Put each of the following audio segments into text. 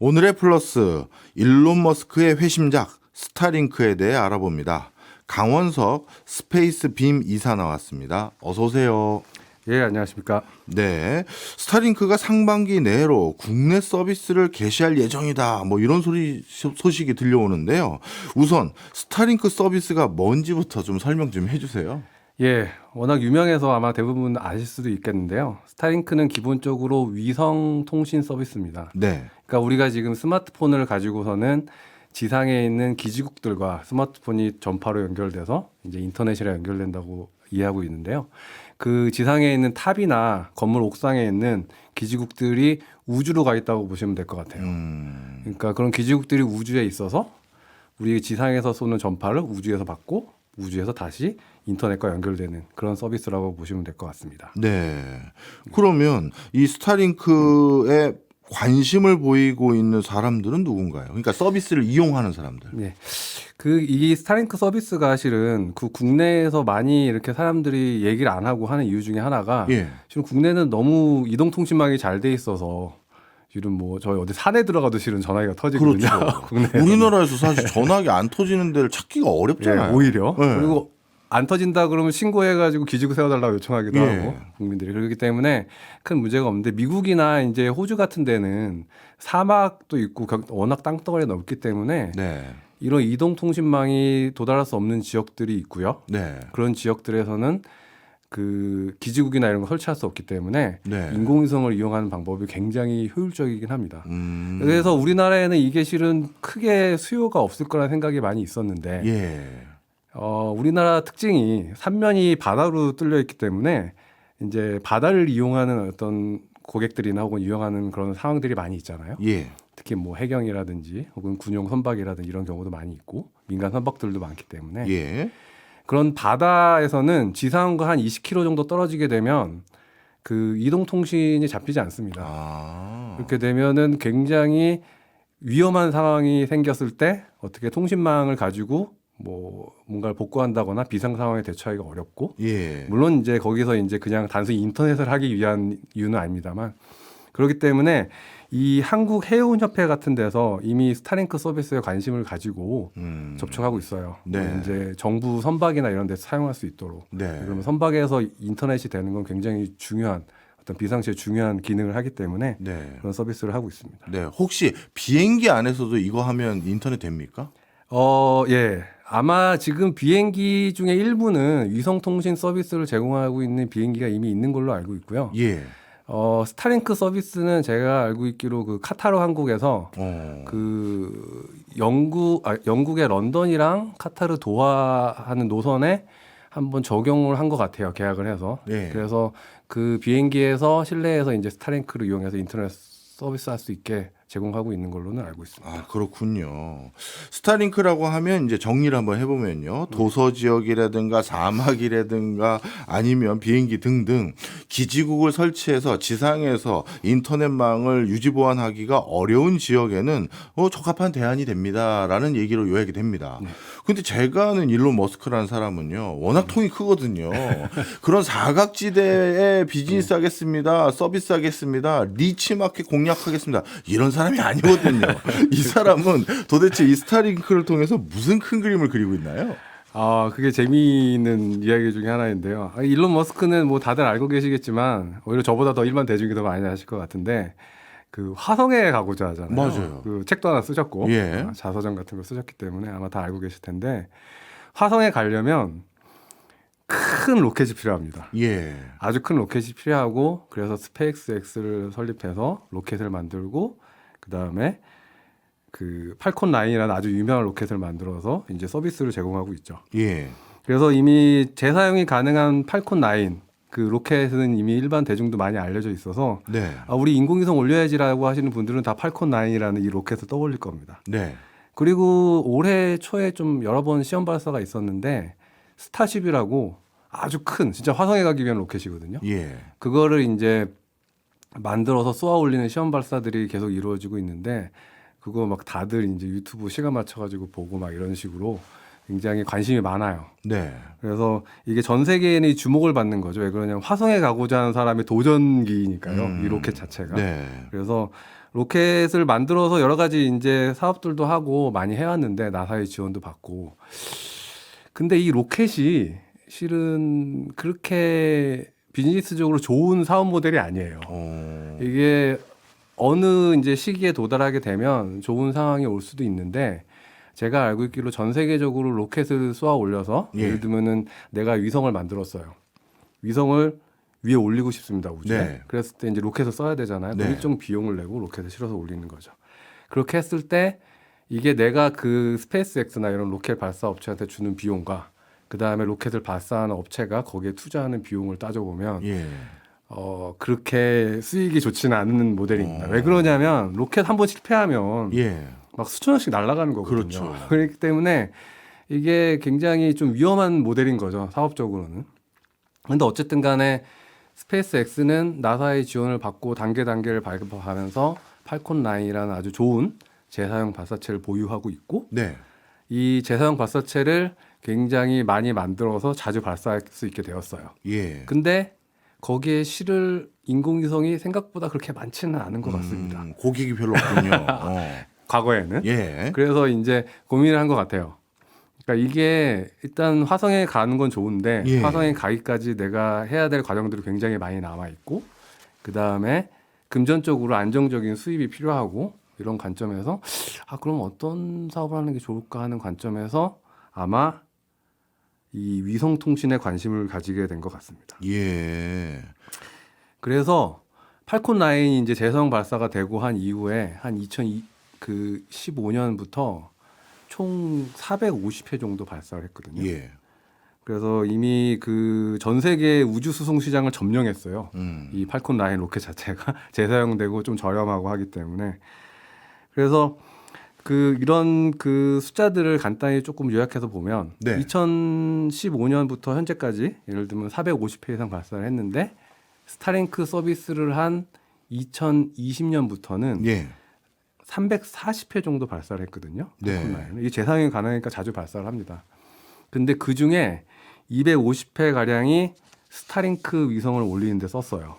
오늘의 플러스, 일론 머스크의 회심작 스타링크에 대해 알아봅니다. 강원석 스페이스 빔 이사 나왔습니다. 어서 오세요. 예, 안녕하십니까. 네, 스타링크가 상반기 내로 국내 서비스를 개시할 예정이다. 뭐 이런 소식이 들려오는데요. 우선 스타링크 서비스가 뭔지부터 좀 설명 좀 해주세요. 예, 워낙 유명해서 아마 대부분 아실 수도 있겠는데요. 스타링크는 기본적으로 위성 통신 서비스입니다. 네, 그러니까 우리가 지금 스마트폰을 가지고서는 지상에 있는 기지국들과 스마트폰이 전파로 연결돼서 이제 인터넷이랑 연결된다고 이해하고 있는데요. 그 지상에 있는 탑이나 건물 옥상에 있는 기지국들이 우주로 가 있다고 보시면 될 것 같아요. 그러니까 그런 기지국들이 우주에 있어서 우리 지상에서 쏘는 전파를 우주에서 받고 우주에서 다시 인터넷과 연결되는 그런 서비스라고 보시면 될 것 같습니다. 네. 그러면 이 스타링크에 관심을 보이고 있는 사람들은 누군가요? 그러니까 서비스를 이용하는 사람들. 네. 이 스타링크 서비스가 실은 그 국내에서 많이 이렇게 사람들이 얘기를 안 하고 하는 이유 중에 하나가 예. 지금 국내는 너무 이동통신망이 잘 돼 있어서 지금 뭐 저희 어디 산에 들어가도 실은 전화기가 터지거든요. 그렇죠. 국내에서는. 우리나라에서 사실 전화기 안 터지는 데를 찾기가 어렵잖아요. 예, 오히려. 네. 그리고 안 터진다 그러면 신고해가지고 기지국 세워달라고 요청하기도 예. 하고 국민들이 그렇기 때문에 큰 문제가 없는데 미국이나 이제 호주 같은 데는 사막도 있고 워낙 땅덩어리가 넓기 때문에 네. 이런 이동통신망이 도달할 수 없는 지역들이 있고요. 네. 그런 지역들에서는 그 기지국이나 이런 거 설치할 수 없기 때문에 네. 인공위성을 이용하는 방법이 굉장히 효율적이긴 합니다. 음. 그래서 우리나라에는 이게 실은 크게 수요가 없을 거라는 생각이 많이 있었는데 예. 우리나라 특징이 삼면이 바다로 뚫려 있기 때문에 이제 바다를 이용하는 어떤 고객들이나 혹은 이용하는 그런 상황들이 많이 있잖아요. 예. 특히 뭐 해경이라든지 혹은 군용 선박이라든지 이런 경우도 많이 있고 민간 선박들도 많기 때문에 예. 그런 바다에서는 지상과 한 20km 정도 떨어지게 되면 그 이동 통신이 잡히지 않습니다. 아. 그렇게 되면은 굉장히 위험한 상황이 생겼을 때 어떻게 통신망을 가지고 뭐 뭔가를 복구한다거나 비상 상황에 대처하기가 어렵고 예. 물론 이제 거기서 이제 그냥 단순히 인터넷을 하기 위한 이유는 아닙니다만 그렇기 때문에 이 한국 해운협회 같은 데서 이미 스타링크 서비스에 관심을 가지고 접촉하고 있어요. 네. 뭐 이제 정부 선박이나 이런 데서 사용할 수 있도록. 네. 그러면 선박에서 인터넷이 되는 건 굉장히 중요한 어떤 비상시에 중요한 기능을 하기 때문에 네. 그런 서비스를 하고 있습니다. 네. 혹시 비행기 안에서도 이거 하면 인터넷 됩니까? 예. 아마 지금 비행기 중에 일부는 위성 통신 서비스를 제공하고 있는 비행기가 이미 있는 걸로 알고 있고요. 예. 스타링크 서비스는 제가 알고 있기로 그 카타르 항공에서 그 영국의 런던이랑 카타르 도하하는 노선에 한번 적용을 한 것 같아요. 계약을 해서. 네. 그래서 그 비행기에서 실내에서 이제 스타링크를 이용해서 인터넷 서비스 할 수 있게 제공하고 있는 걸로는 알고 있습니다. 아, 그렇군요. 스타링크라고 하면 이제 정리를 한번 해보면요. 도서 지역이라든가 사막이라든가 아니면 비행기 등등 기지국을 설치해서 지상에서 인터넷망을 유지 보완하기가 어려운 지역에는 적합한 대안이 됩니다라는 얘기로 요약이 됩니다. 근데 제가 아는 일론 머스크라는 사람은요. 워낙 통이 크거든요. 그런 사각지대에 비즈니스 하겠습니다. 서비스 하겠습니다. 니치 마켓 공략하겠습니다. 이런 사람이 아니거든요. 이 사람은 도대체 이 스타링크를 통해서 무슨 큰 그림을 그리고 있나요? 그게 재미있는 이야기 중에 하나인데요. 일론 머스크는 뭐 다들 알고 계시겠지만 오히려 저보다 더 일반 대중이 더 많이 아실 것 같은데 그 화성에 가고자 하잖아요. 맞아요. 그 책도 하나 쓰셨고 예. 자서전 같은 거 쓰셨기 때문에 아마 다 알고 계실 텐데 화성에 가려면 큰 로켓이 필요합니다. 예. 아주 큰 로켓이 필요하고 그래서 스페이스X를 설립해서 로켓을 만들고 그 다음에 그 팔콘 9이라는 아주 유명한 로켓을 만들어서 이제 서비스를 제공하고 있죠. 예. 그래서 이미 재사용이 가능한 팔콘 9 그 로켓은 이미 일반 대중도 많이 알려져 있어서 네. 우리 인공위성 올려야지라고 하시는 분들은 다 팔콘 9이라는 이 로켓을 떠올릴 겁니다. 네. 그리고 올해 초에 좀 여러 번 시험 발사가 있었는데 스타쉽이라고 아주 큰 진짜 화성에 가기 위한 로켓이거든요. 예. 그거를 이제 만들어서 쏘아 올리는 시험 발사들이 계속 이루어지고 있는데 그거 막 다들 이제 유튜브 시간 맞춰가지고 보고 막 이런 식으로 굉장히 관심이 많아요. 네. 그래서 이게 전 세계인의 주목을 받는 거죠. 왜 그러냐면 화성에 가고자 하는 사람의 도전기니까요. 이 로켓 자체가. 네. 그래서 로켓을 만들어서 여러 가지 이제 사업들도 하고 많이 해왔는데 나사의 지원도 받고. 근데 이 로켓이 실은 그렇게 비즈니스적으로 좋은 사업 모델이 아니에요. 이게 어느 이제 시기에 도달하게 되면 좋은 상황이 올 수도 있는데 제가 알고 있기로 전 세계적으로 로켓을 쏘아 올려서 예. 예를 들면은 내가 위성을 만들었어요. 위성을 위에 올리고 싶습니다, 우주에. 네. 그랬을 때 이제 로켓을 써야 되잖아요. 네. 그럼 일정 비용을 내고 로켓을 실어서 올리는 거죠. 그렇게 했을 때 이게 내가 그 스페이스X나 이런 로켓 발사 업체한테 주는 비용과 그 다음에 로켓을 발사하는 업체가 거기에 투자하는 비용을 따져보면 예. 그렇게 수익이 좋지는 않은 모델입니다. 왜 그러냐면 로켓 한 번 실패하면 예. 막 수천 원씩 날아가는 거거든요. 그렇죠. 그렇기 때문에 이게 굉장히 좀 위험한 모델인 거죠, 사업적으로는. 근데 어쨌든 간에 스페이스X는 나사의 지원을 받고 단계를 밟아가면서 팔콘 9이라는 아주 좋은 재사용 발사체를 보유하고 있고 네. 이 재사용 발사체를 굉장히 많이 만들어서 자주 발사할 수 있게 되었어요. 예. 근데 거기에 실을 인공위성이 생각보다 그렇게 많지는 않은 것 같습니다. 고객이 별로 없군요. 과거에는. 예. 그래서 이제 고민을 한 것 같아요. 그러니까 이게 일단 화성에 가는 건 좋은데 예. 화성에 가기까지 내가 해야 될 과정들이 굉장히 많이 남아 있고 그 다음에 금전적으로 안정적인 수입이 필요하고 이런 관점에서 그럼 어떤 사업을 하는 게 좋을까 하는 관점에서 아마 이 위성 통신에 관심을 가지게 된 것 같습니다. 예. 그래서 팔콘 9이 이제 재성 발사가 되고 한 이후에 한 2015년부터 총 450회 정도 발사를 했거든요. 예. 그래서 이미 그 전 세계 우주 수송 시장을 점령했어요. 이 팔콘 9 로켓 자체가 재사용되고 좀 저렴하고 하기 때문에. 그래서 이런 숫자들을 간단히 조금 요약해서 보면 네. 2015년부터 현재까지 예를 들면 450회 이상 발사를 했는데 스타링크 서비스를 한 2020년부터는 예. 340회 정도 발사를 했거든요. 네. 이게 재사용이 가능하니까 자주 발사를 합니다. 근데 그 중에 250회 가량이 스타링크 위성을 올리는 데 썼어요.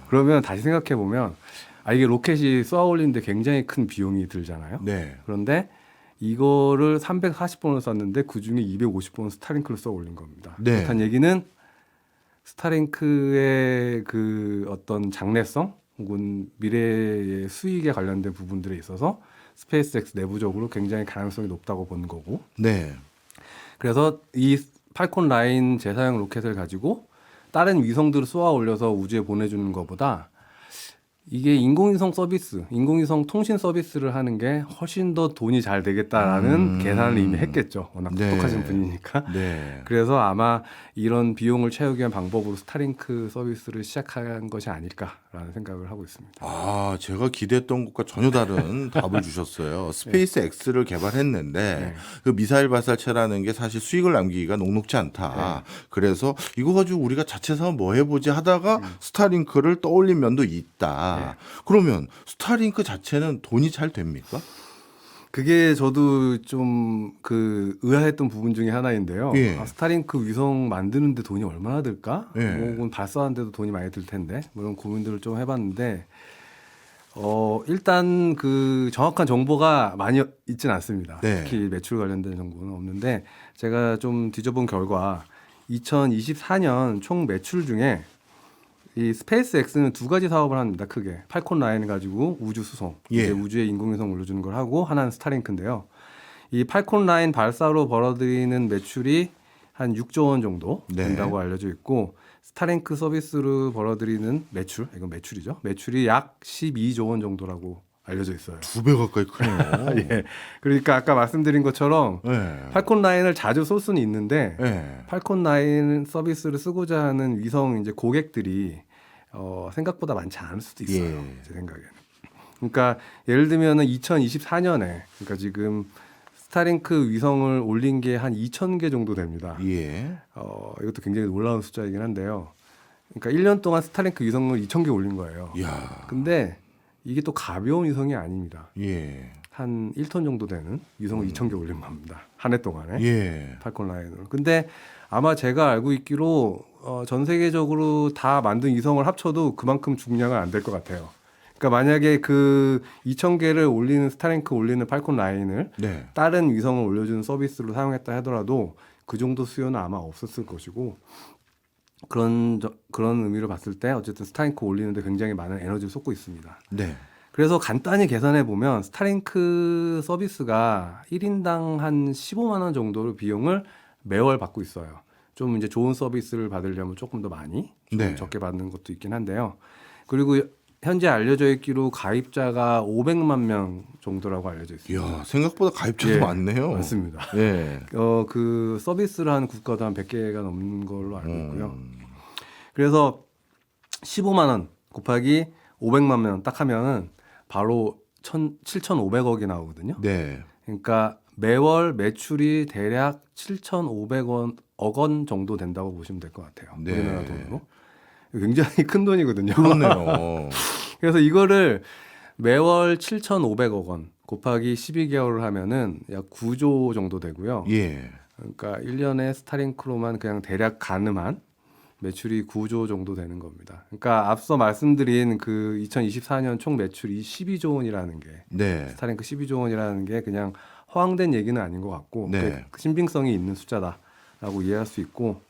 그러면 다시 생각해 보면 이게 로켓이 쏘아 올리는데 굉장히 큰 비용이 들잖아요. 네. 그런데 이거를 340번을 썼는데 그 중에 250번은 스타링크를 쏘아 올린 겁니다. 네. 그렇다는 얘기는 스타링크의 그 어떤 장래성 혹은 미래의 수익에 관련된 부분들에 있어서 스페이스X 내부적으로 굉장히 가능성이 높다고 보는 거고. 네. 그래서 이 팔콘 9 재사용 로켓을 가지고 다른 위성들을 쏘아 올려서 우주에 보내주는 것보다 이게 인공위성 서비스, 인공위성 통신 서비스를 하는 게 훨씬 더 돈이 잘 되겠다라는 계산을 이미 했겠죠. 워낙 네. 똑똑하신 분이니까. 네. 그래서 아마 이런 비용을 채우기 위한 방법으로 스타링크 서비스를 시작한 것이 아닐까라는 생각을 하고 있습니다. 제가 기대했던 것과 전혀 다른 답을 주셨어요. 스페이스 X를 개발했는데 네. 그 미사일 발사체라는 게 사실 수익을 남기기가 녹록지 않다. 그래서 이거 가지고 우리가 자체 사업 뭐 해보지 하다가 스타링크를 떠올린 면도 있다. 그러면 스타링크 자체는 돈이 잘 됩니까? 그게 저도 좀 의아했던 부분 중에 하나인데요. 예. 스타링크 위성 만드는데 돈이 얼마나 들까? 예. 혹은 발사하는데도 돈이 많이 들 텐데 뭐 이런 고민들을 좀 해봤는데 일단 정확한 정보가 많이 있지는 않습니다. 네. 특히 매출 관련된 정보는 없는데 제가 좀 뒤져본 결과 2024년 총 매출 중에 이 스페이스X는 두 가지 사업을 합니다. 크게 팔콘 9 가지고 우주 수송, 예. 이제 우주에 인공위성 올려주는 걸 하고 하나는 스타링크인데요. 이 팔콘 9 발사로 벌어들이는 매출이 한 6조 원 정도 된다고 알려져 있고 스타링크 서비스로 벌어들이는 매출, 이건 매출이죠. 매출이 약 12조 원 정도라고 알려져 있어요. 2배 가까이 크네요. 예. 그러니까 아까 말씀드린 것처럼 네. 팔콘 9을 자주 쏠 수는 있는데 네. 팔콘 9 서비스를 쓰고자 하는 위성 이제 고객들이 생각보다 많지 않을 수도 있어요. 예. 제 생각에는. 그러니까 예를 들면은 2024년에 그러니까 지금 스타링크 위성을 올린 게 한 2,000개 정도 됩니다. 예. 이것도 굉장히 놀라운 숫자이긴 한데요. 그러니까 1년 동안 스타링크 위성을 2,000개 올린 거예요. 야. 근데 이게 또 가벼운 위성이 아닙니다. 예. 한 1톤 정도 되는 위성을 2,000개 올린 겁니다. 한 해 동안에. 예. 팔콘 9으로. 근데 아마 제가 알고 있기로 전 세계적으로 다 만든 위성을 합쳐도 그만큼 중량은 안 될 것 같아요. 그러니까 만약에 그 2,000개를 올리는 스타링크 올리는 팔콘 9을 네. 다른 위성을 올려주는 서비스로 사용했다 하더라도 그 정도 수요는 아마 없었을 것이고 그런 의미로 봤을 때 어쨌든 스타링크 올리는데 굉장히 많은 에너지를 쏟고 있습니다. 네. 그래서 간단히 계산해 보면 스타링크 서비스가 1인당 한 15만 원 정도의 비용을 매월 받고 있어요. 좀 이제 좋은 서비스를 받으려면 조금 더 많이, 좀 네. 적게 받는 것도 있긴 한데요. 그리고 현재 알려져 있기로 가입자가 500만 명 정도라고 알려져 있습니다. 이야, 생각보다 가입자도 예, 많네요. 맞습니다. 예. 그 서비스를 하는 국가도 한 100개가 넘는 걸로 알고 있고요. 음. 그래서 15만 원 곱하기 500만 명 딱 하면은 바로 7,500억이 나오거든요. 네. 그러니까 매월 매출이 대략 7,500억 원 정도 된다고 보시면 될 것 같아요. 네. 우리나라 돈으로. 굉장히 큰 돈이거든요. 그렇네요. 그래서 이거를 매월 7,500억 원 곱하기 12개월을 하면은 약 9조 정도 되고요. 예. 그러니까 1년에 스타링크로만 그냥 대략 가늠한 매출이 9조 정도 되는 겁니다. 그러니까 앞서 말씀드린 그 2024년 총 매출이 12조 원이라는 게 네. 스타링크 12조 원이라는 게 그냥 허황된 얘기는 아닌 것 같고 네. 그 신빙성이 있는 숫자다라고 이해할 수 있고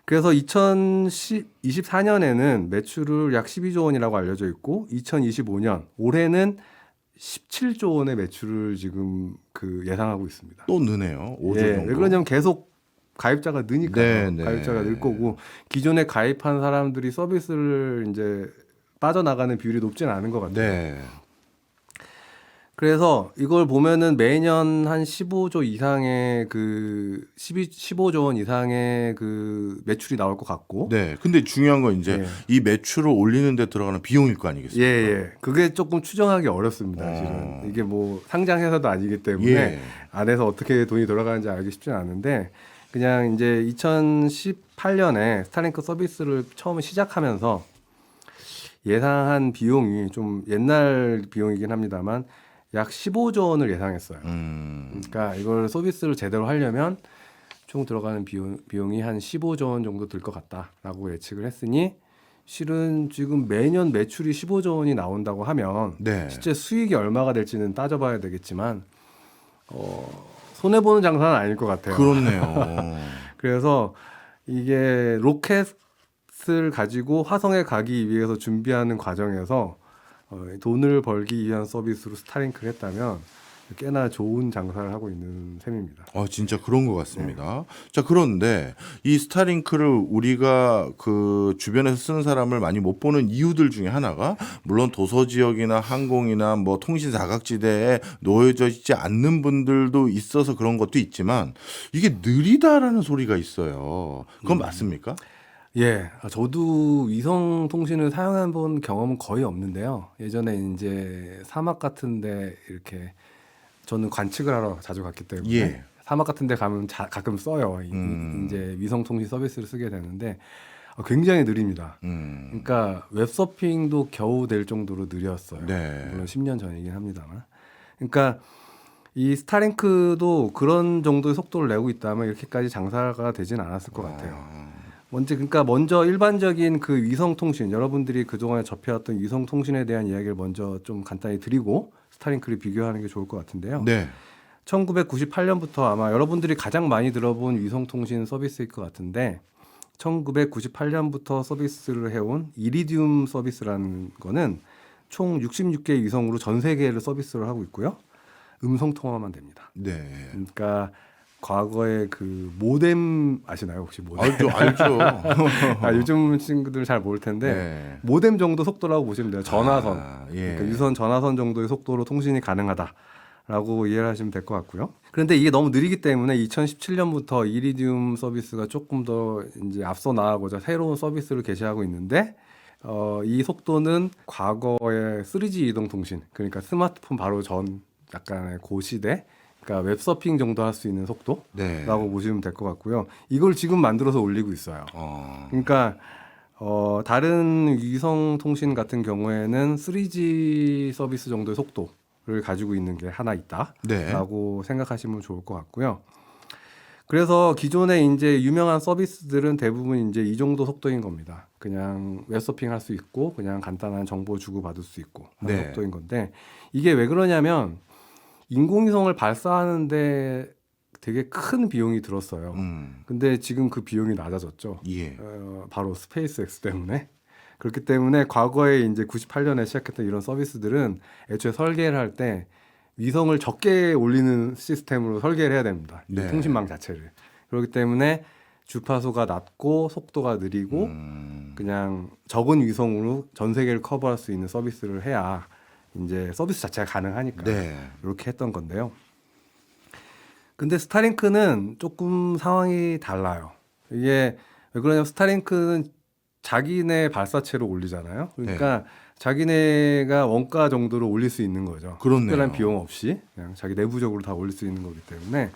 그래서 2024년에는 매출을 약 12조 원이라고 알려져 있고 2025년 올해는 17조 원의 매출을 지금 그 예상하고 있습니다. 또 느네요. 5조 예, 정도. 왜 그러냐면 계속 가입자가 느니까요. 네, 네. 가입자가 늘 거고 기존에 가입한 사람들이 서비스를 이제 빠져나가는 비율이 높지는 않은 것 같아요. 네. 그래서 이걸 보면은 매년 한 15조 이상의 15조 원 이상의 그 매출이 나올 것 같고. 네. 근데 중요한 건 이제 예. 이 매출을 올리는 데 들어가는 비용일 거 아니겠습니까? 예. 그게 조금 추정하기 어렵습니다. 사실은. 이게 뭐 상장회사도 아니기 때문에 예. 안에서 어떻게 돈이 돌아가는지 알기 쉽지는 않은데 그냥 이제 2018년에 스타링크 서비스를 처음 시작하면서 예상한 비용이 좀 옛날 비용이긴 합니다만 약 15조 원을 예상했어요. 그러니까 이걸 서비스를 제대로 하려면 총 들어가는 비용이 한 15조 원 정도 들 것 같다라고 예측을 했으니 실은 지금 매년 매출이 15조 원이 나온다고 하면 네. 실제 수익이 얼마가 될지는 따져봐야 되겠지만 손해 보는 장사는 아닐 것 같아요. 그렇네요. 그래서 이게 로켓을 가지고 화성에 가기 위해서 준비하는 과정에서 돈을 벌기 위한 서비스로 스타링크를 했다면 꽤나 좋은 장사를 하고 있는 셈입니다. 진짜 그런 것 같습니다. 자, 그런데 이 스타링크를 우리가 그 주변에서 쓰는 사람을 많이 못 보는 이유들 중에 하나가 물론 도서 지역이나 항공이나 뭐 통신 사각지대에 놓여져 있지 않는 분들도 있어서 그런 것도 있지만 이게 느리다라는 소리가 있어요. 그건 맞습니까? 예, 저도 위성 통신을 사용해 본 경험은 거의 없는데요. 예전에 이제 사막 같은데 이렇게 저는 관측을 하러 자주 갔기 때문에 예. 사막 같은데 가면 가끔 써요. 이제 위성 통신 서비스를 쓰게 되는데 굉장히 느립니다. 그러니까 웹서핑도 겨우 될 정도로 느렸어요. 네. 물론 10년 전이긴 합니다만. 그러니까 이 스타링크도 그런 정도의 속도를 내고 있다면 이렇게까지 장사가 되진 않았을 것 같아요. 먼저 일반적인 그 위성 통신, 여러분들이 그동안에 접해왔던 위성 통신에 대한 이야기를 먼저 좀 간단히 드리고 스타링크를 비교하는 게 좋을 것 같은데요. 네. 1998년부터 아마 여러분들이 가장 많이 들어본 위성 통신 서비스일 것 같은데 1998년부터 서비스를 해온 이리디움 서비스라는 거는 총 66개 위성으로 전 세계를 서비스를 하고 있고요. 음성 통화만 됩니다. 네. 그러니까 과거에 그 모뎀 아시나요 혹시 모뎀? 알죠. 요즘 친구들 잘 모를 텐데 네. 모뎀 정도 속도라고 보시면 돼요. 전화선. 예. 그러니까 유선 전화선 정도의 속도로 통신이 가능하다라고 이해를 하시면 될 것 같고요. 그런데 이게 너무 느리기 때문에 2017년부터 이리디움 서비스가 조금 더 이제 앞서 나가고자 새로운 서비스를 개시하고 있는데 이 속도는 과거의 3G 이동 통신, 그러니까 스마트폰 바로 전 약간의 고시대, 그러니까 웹서핑 정도 할 수 있는 속도라고 네. 보시면 될 것 같고요. 이걸 지금 만들어서 올리고 있어요. 그러니까 다른 위성 통신 같은 경우에는 3G 서비스 정도의 속도를 가지고 있는 게 하나 있다라고 네. 생각하시면 좋을 것 같고요. 그래서 기존에 이제 유명한 서비스들은 대부분 이제 이 정도 속도인 겁니다. 그냥 웹서핑 할 수 있고 그냥 간단한 정보 주고 받을 수 있고 하는 네. 속도인 건데 이게 왜 그러냐면 인공위성을 발사하는데 되게 큰 비용이 들었어요. 근데 지금 그 비용이 낮아졌죠. 예. 바로 스페이스X 때문에. 그렇기 때문에 과거에 이제 98년에 시작했던 이런 서비스들은 애초에 설계를 할 때 위성을 적게 올리는 시스템으로 설계를 해야 됩니다. 이 네. 통신망 자체를. 그렇기 때문에 주파수가 낮고 속도가 느리고 그냥 적은 위성으로 전 세계를 커버할 수 있는 서비스를 해야 이제 서비스 자체가 가능하니까 네. 이렇게 했던 건데요. 근데 스타링크는 조금 상황이 달라요. 이게 왜 그러냐면 스타링크는 자기네 발사체로 올리잖아요. 그러니까 자기네가 원가 정도로 올릴 수 있는 거죠. 그렇네요. 특별한 비용 없이 그냥 자기 내부적으로 다 올릴 수 있는 거기 때문에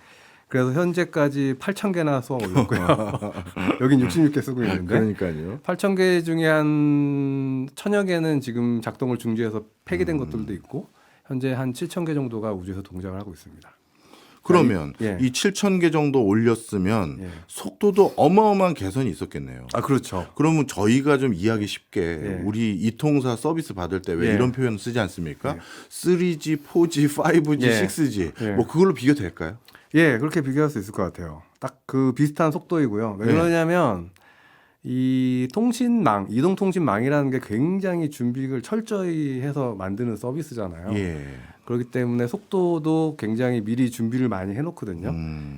그래서 현재까지 8,000개나 쏘아 올렸고요. 여긴 66개 쓰고 있는데 그러니까요. 8,000개 중에 한 1,000여 개는 지금 작동을 중지해서 폐기된 것들도 있고 현재 한 7,000개 정도가 우주에서 동작을 하고 있습니다. 그러면 예. 이 7,000개 정도 올렸으면 예. 속도도 어마어마한 개선이 있었겠네요. 아 그렇죠. 그러면 저희가 좀 이해하기 쉽게 예. 우리 이통사 서비스 받을 때 왜 예. 이런 표현 쓰지 않습니까? 예. 3G, 4G, 5G, 예. 6G 예. 뭐 그걸로 비교될까요? 예, 그렇게 비교할 수 있을 것 같아요. 딱 그 비슷한 속도이고요. 왜 네. 그러냐면 이 통신망, 이동통신망이라는 게 굉장히 준비를 철저히 해서 만드는 서비스잖아요. 예. 그렇기 때문에 속도도 굉장히 미리 준비를 많이 해놓거든요.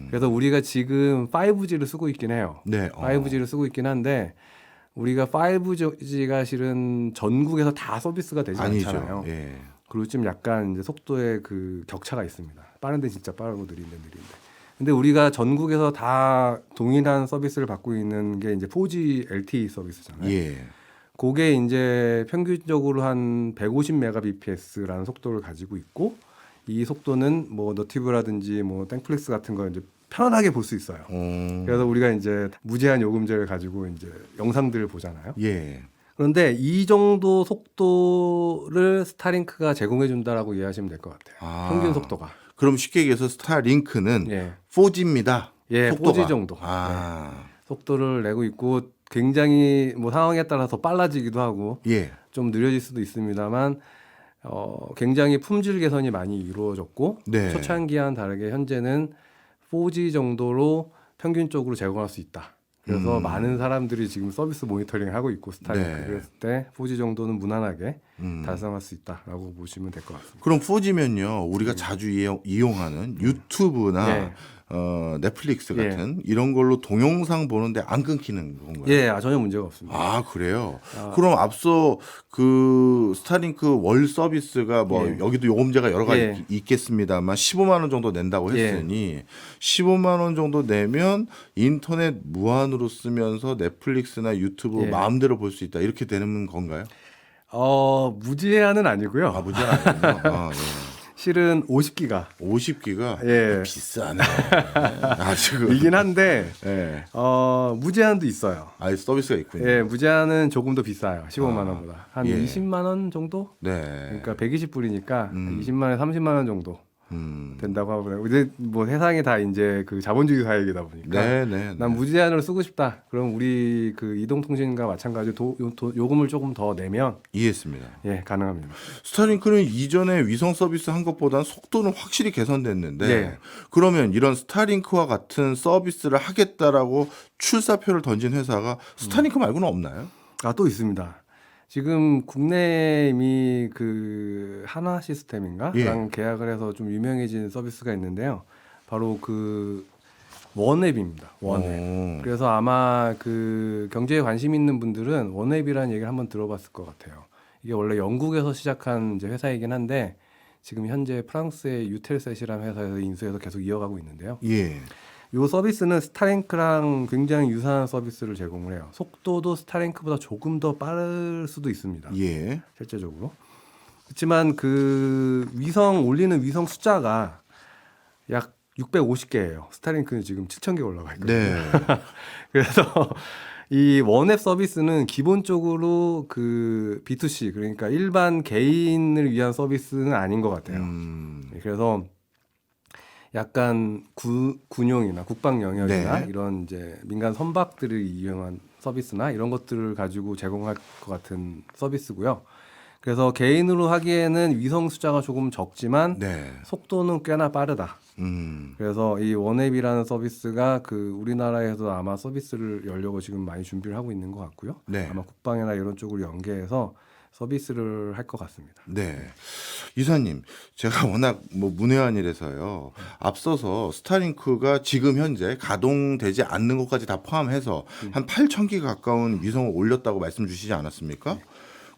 그래서 우리가 지금 5G를 쓰고 있긴 해요. 네. 5G를 쓰고 있긴 한데 우리가 5G가 실은 전국에서 다 서비스가 되지 아니죠. 않잖아요. 예. 그리고 좀 약간 이제 속도의 그 격차가 있습니다. 빠른데 진짜 빠르고 느린데 느린데. 근데 우리가 전국에서 다 동일한 서비스를 받고 있는 게 이제 4G LTE 서비스잖아요. 예. 그게 이제 평균적으로 한 150mbps라는 속도를 가지고 있고 이 속도는 뭐 너티브라든지 뭐 땡플릭스 같은 거 이제 편하게 볼 수 있어요. 그래서 우리가 이제 무제한 요금제를 가지고 이제 영상들을 보잖아요. 예. 그런데 이 정도 속도를 스타링크가 제공해 준다라고 이해하시면 될 것 같아요. 아. 평균 속도가. 그럼 쉽게 얘기해서 스타링크는 예. 4G입니다. 예, 속도가. 4G 정도. 아. 속도를 내고 있고 굉장히 뭐 상황에 따라서 빨라지기도 하고 예. 좀 느려질 수도 있습니다만 굉장히 품질 개선이 많이 이루어졌고 네. 초창기와는 다르게 현재는 4G 정도로 평균적으로 제공할 수 있다. 그래서 많은 사람들이 지금 서비스 모니터링 하고 있고 스타링크 네. 그랬을 때 4G 정도는 무난하게 달성할 수 있다라고 보시면 될 것 같습니다. 그럼 4G면요 우리가 자주 이용하는 유튜브나 예. 넷플릭스 예. 같은 이런 걸로 동영상 보는데 안 끊기는 건가요? 예, 전혀 문제가 없습니다. 아 그래요? 그럼 앞서 그 스타링크 월 서비스가 뭐 예. 여기도 요금제가 여러 가지 예. 있겠습니다만 15만 원 정도 낸다고 예. 했으니 15만 원 정도 내면 인터넷 무한으로 쓰면서 넷플릭스나 유튜브 예. 마음대로 볼 수 있다 이렇게 되는 건가요? 무제한은 아니고요. 아 문제는 아니군요. 아, 예. 실은 50기가 50기가 예. 비싸네. 아주 이긴 한데 예. 무제한도 있어요. 아 서비스가 있군요. 예, 무제한은 조금 더 비싸요. 15만 원보다. 한 예. 20만 원 정도? 네. 그러니까 120불이니까 20만 원, 30만 원 정도 된다고 하고요. 이제 뭐 세상이 다 이제 그 자본주의 사회이다 보니까 네. 난 무제한으로 쓰고 싶다. 그럼 우리 그 이동통신과 마찬가지로 요금을 조금 더 내면 이해했습니다. 예, 가능합니다. 스타링크는 이전에 위성 서비스 한 것보다는 속도는 확실히 개선됐는데 네. 그러면 이런 스타링크와 같은 서비스를 하겠다라고 출사표를 던진 회사가 스타링크 말고는 없나요? 또 있습니다. 지금 국내에 이미 그 하나 시스템인가? 예. 랑 계약을 해서 좀 유명해진 서비스가 있는데요. 바로 그 원앱입니다. 원앱. 오. 그래서 아마 그 경제에 관심 있는 분들은 원앱이라는 얘기를 한번 들어봤을 것 같아요. 이게 원래 영국에서 시작한 이제 회사이긴 한데 지금 현재 프랑스의 유텔셋이라는 회사에서 인수해서 계속 이어가고 있는데요. 예. 이 서비스는 스타링크랑 굉장히 유사한 서비스를 제공을 해요. 속도도 스타링크보다 조금 더 빠를 수도 있습니다. 예. 실제적으로. 그렇지만 그 위성 올리는 위성 숫자가 약 650개예요. 스타링크는 지금 7,000개 올라가 있거든요. 네. 그래서 이 원앱 서비스는 기본적으로 그 B2C 그러니까 일반 개인을 위한 서비스는 아닌 것 같아요. 그래서 약간 군용이나 국방 영역이나 네. 이런 이제 민간 선박들을 이용한 서비스나 이런 것들을 가지고 제공할 것 같은 서비스고요. 그래서 개인으로 하기에는 위성 숫자가 조금 적지만 네. 속도는 꽤나 빠르다. 그래서 이 원앱이라는 서비스가 그 우리나라에서 아마 서비스를 열려고 지금 많이 준비를 하고 있는 것 같고요. 네. 아마 국방이나 이런 쪽으로 연계해서 서비스를 할 것 같습니다. 네. 이사님, 제가 워낙 뭐 문외한이라서요. 앞서서 스타링크가 지금 현재 가동되지 않는 것까지 다 포함해서 한 8,000기 가까운 위성을 올렸다고 말씀 주시지 않았습니까?